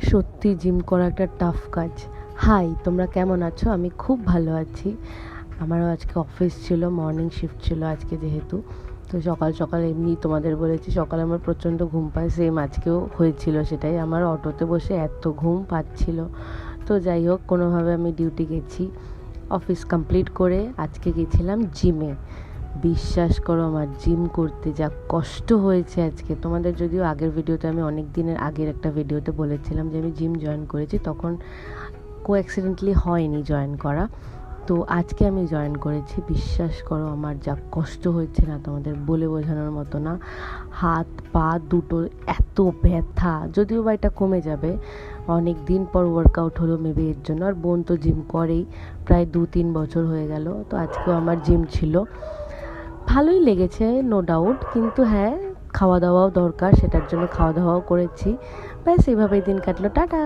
সত্যি জিম করা একটা টাফ কাজ। হাই, তোমরা কেমন আছো? আমি খুব ভালো আছি। আমারও আজকে অফিস ছিল, মর্নিং শিফট ছিল আজকে যেহেতু। তো সকাল সকাল এমনি তোমাদের বলেছি সকালে আমার প্রচণ্ড ঘুম পায়, সেম আজকেও হয়েছিল। সেটাই, আমার অটোতে বসে এত ঘুম পাচ্ছিল। তো যাই হোক, কোনোভাবে আমি ডিউটি গেছি, অফিস কমপ্লিট করে আজকে গেছিলাম জিমে। বিশ্বাস করো, আমার জিম করতে যা কষ্ট হয়েছে আজকে। তোমাদের যদিও আগের ভিডিওতে, আমি অনেক দিনের আগের একটা ভিডিওতে বলেছিলাম যে আমি জিম জয়েন করেছি, তখন কোঅ্যাক্সিডেন্টলি হয়নি জয়েন করা। তো আজকে আমি জয়েন করেছি। বিশ্বাস করো, আমার যা কষ্ট হয়েছে না, তোমাদের বলে বোঝানোর মতো না। হাত পা দুটো এত ব্যথা, যদিও বা এটা কমে যাবে। অনেক দিন পর ওয়ার্কআউট হলো মেবি এর জন্য। আর বোন তো জিম করেই, প্রায় 2-3 বছর হয়ে গেল। তো আজকেও আমার জিম ছিল, ভালোই লেগেছে নো ডাউট। কিন্তু হ্যাঁ, খাওয়া দাওয়াও দরকার, সেটার জন্য খাওয়া দাওয়াও করেছি। ব্যাস এইভাবেই দিন কাটলো। টাটা।